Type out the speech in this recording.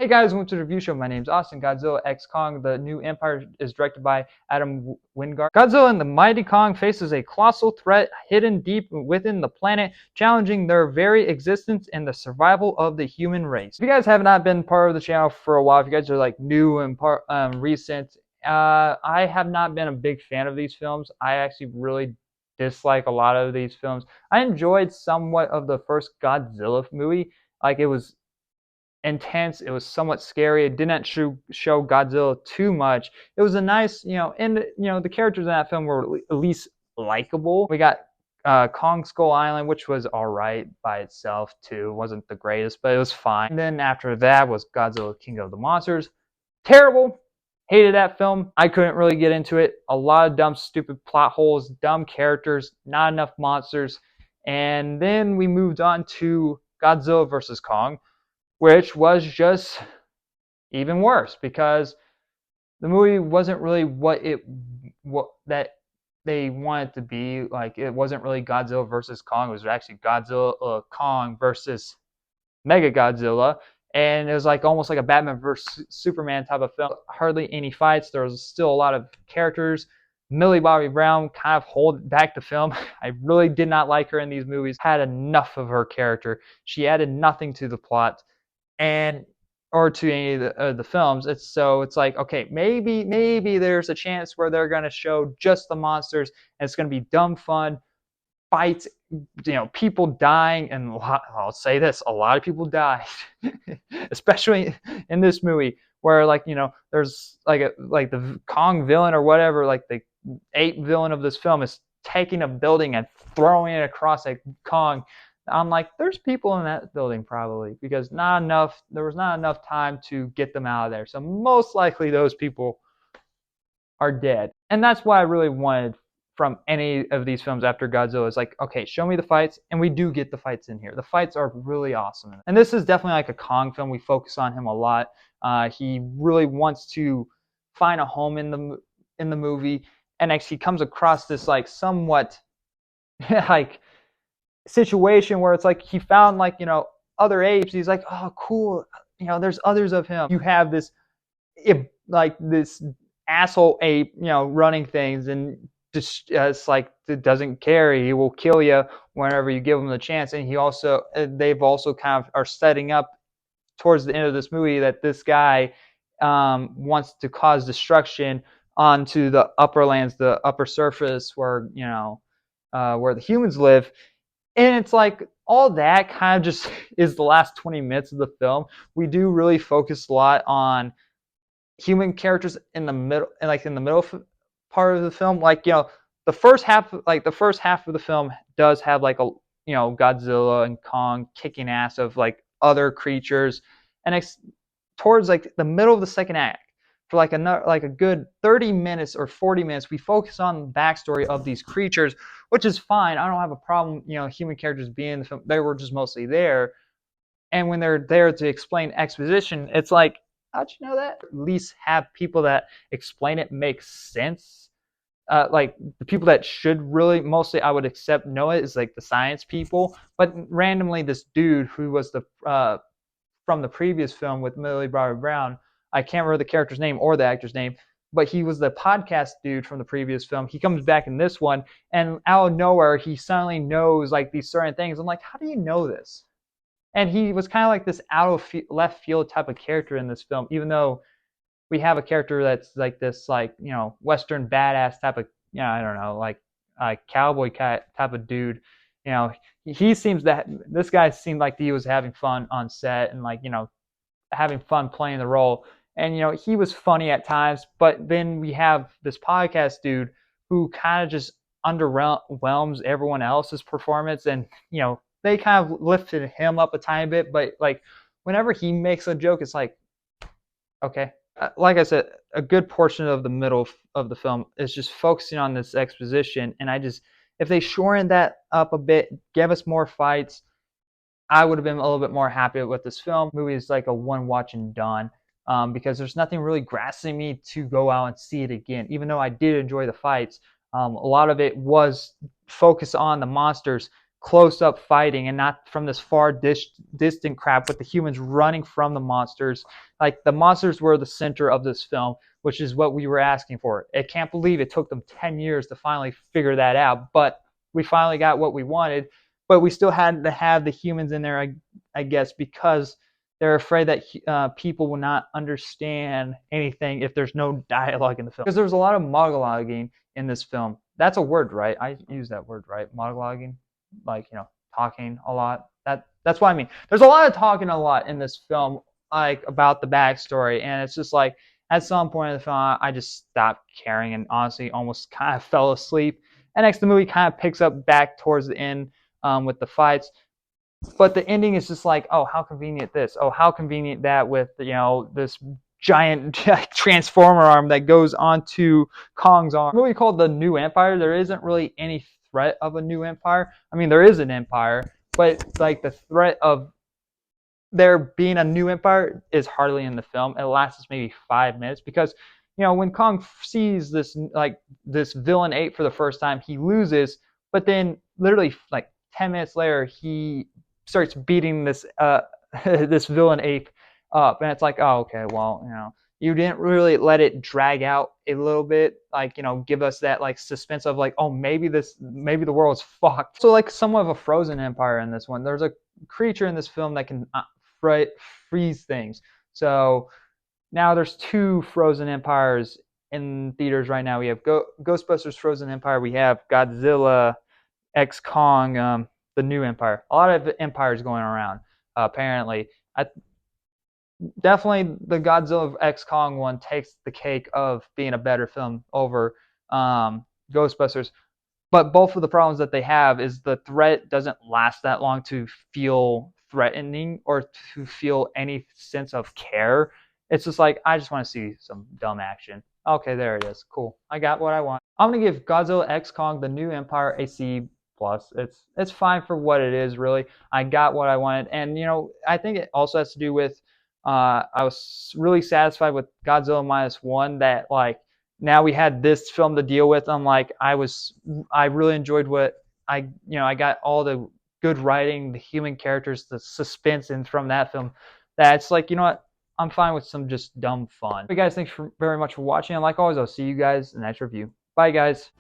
Hey guys, welcome to the review show. My name's Austin. Godzilla x Kong, the new Empire, is directed by Adam Wingard. Godzilla and the mighty Kong faces a colossal threat hidden deep within the planet, challenging their very existence and the survival of the human race. If you guys have not been part of the channel for a while, if you guys are like new and recent, I have not been a big fan of these films. I actually really dislike a lot of these films. I enjoyed somewhat of the first Godzilla movie. Like, it was intense. It was somewhat scary. It didn't show Godzilla too much. It was a nice, and the characters in that film were at least likable. We got Kong Skull Island, which was all right by itself too. It wasn't the greatest, but it was fine. And then after that was Godzilla King of the Monsters. Terrible. Hated that film. I couldn't really get into it. A lot of dumb, stupid plot holes, dumb characters, not enough monsters. And then we moved on to Godzilla versus Kong, which was just even worse because the movie wasn't really what that they wanted to be. Like, it wasn't really Godzilla versus Kong. It was actually Godzilla Kong versus Mega Godzilla, and it was like almost like a Batman versus Superman type of film. Hardly any fights. There was still a lot of characters. Millie Bobby Brown kind of hold back the film. I really did not like her in these movies. Had enough of her character. She added nothing to the plot and or to any of the films. It's like, okay, maybe there's a chance where they're going to show just the monsters and it's going to be dumb fun fights, people dying, and I'll say this, a lot of people died, especially in this movie where, like, there's like the Kong villain or whatever, like the ape villain of this film is taking a building and throwing it across a Kong. I'm like, there's people in that building probably because there was not enough time to get them out of there. So most likely those people are dead. And that's what I really wanted from any of these films after Godzilla. Is like, okay, show me the fights, and we do get the fights in here. The fights are really awesome. And this is definitely like a Kong film. We focus on him a lot. He really wants to find a home in the movie, and actually comes across this like somewhat like situation where it's like he found, like, other apes. He's like, oh cool, there's others of him. You have this like this asshole ape, running things, and just it's like, it doesn't care. He will kill you whenever you give him the chance. And they've also kind of are setting up towards the end of this movie that this guy wants to cause destruction onto the upper lands, the upper surface where where the humans live. And it's like, all that kind of just is the last 20 minutes of the film. We do really focus a lot on human characters in the middle, and like in the middle part of the film. Like, the first half of the film does have like a Godzilla and Kong kicking ass of like other creatures, and towards like the middle of the second act, for like a good 30 minutes or 40 minutes, we focus on the backstory of these creatures, which is fine. I don't have a problem, human characters being in the film. They were just mostly there. And when they're there to explain exposition, it's like, how'd you know that? At least have people that explain it make sense. Like, the people that should really mostly I would accept know it is like the science people. But randomly, this dude who was the from the previous film with Millie Bobby Brown, I can't remember the character's name or the actor's name, but he was the podcast dude from the previous film. He comes back in this one, and out of nowhere, he suddenly knows like these certain things. I'm like, how do you know this? And he was kind of like this out of left field type of character in this film, even though we have a character that's like this, like, Western badass type of, I don't know, like a cowboy type of dude. He seems that this guy seemed like he was having fun on set, and like, having fun playing the role. And he was funny at times, but then we have this podcast dude who kind of just underwhelms everyone else's performance. And they kind of lifted him up a tiny bit, but like whenever he makes a joke, it's like, okay. Like I said, a good portion of the middle of the film is just focusing on this exposition, and if they shortened that up a bit, give us more fights, I would have been a little bit more happy with this film. The movie is like a one watch and done, because there's nothing really grasping me to go out and see it again. Even though I did enjoy the fights, a lot of it was focused on the monsters, close up fighting and not from this far distant crap with the humans running from the monsters. Like the monsters were the center of this film, which is what we were asking for. I can't believe it took them 10 years to finally figure that out, but we finally got what we wanted. But we still had to have the humans in there, I guess, because they're afraid that people will not understand anything if there's no dialogue in the film. Because there's a lot of monologuing in this film. That's a word, right? I use that word, right? Monologuing, like, talking a lot. That's what I mean. There's a lot of talking a lot in this film, like about the backstory, and it's just like at some point in the film, I just stopped caring and honestly almost kind of fell asleep. And next, the movie kind of picks up back towards the end with the fights. But the ending is just like, oh, how convenient this. Oh, how convenient that with, this giant transformer arm that goes onto Kong's arm. A movie called The New Empire, there isn't really any threat of a new empire. I mean, there is an empire, but like the threat of there being a new empire is hardly in the film. It lasts maybe 5 minutes because, when Kong sees this villain ape for the first time, he loses, but then literally like 10 minutes later, he starts beating this this villain ape up, and it's like, oh, okay, well, you didn't really let it drag out a little bit, like, give us that like suspense of like, oh, maybe the world's fucked. So like somewhat of a frozen empire in this one. There's a creature in this film that can freeze things. So now there's two frozen empires in theaters right now. We have Ghostbusters Frozen Empire. We have Godzilla X Kong, the New Empire. A lot of empires going around. Apparently, definitely the Godzilla X Kong one takes the cake of being a better film over Ghostbusters. But both of the problems that they have is the threat doesn't last that long to feel threatening or to feel any sense of care. It's just like, I just want to see some dumb action. Okay, there it is. Cool. I got what I want. I'm gonna give Godzilla X Kong: The New Empire a C plus. It's fine for what it is, really. I got what I wanted, and I think it also has to do with I was really satisfied with Godzilla minus one. That like now we had this film to deal with. I really enjoyed what I got all the good writing, the human characters, the suspense, and from that film, that's like, what, I'm fine with some just dumb fun. But guys, thanks very much for watching. And like always, I'll see you guys in the next review. Bye, guys.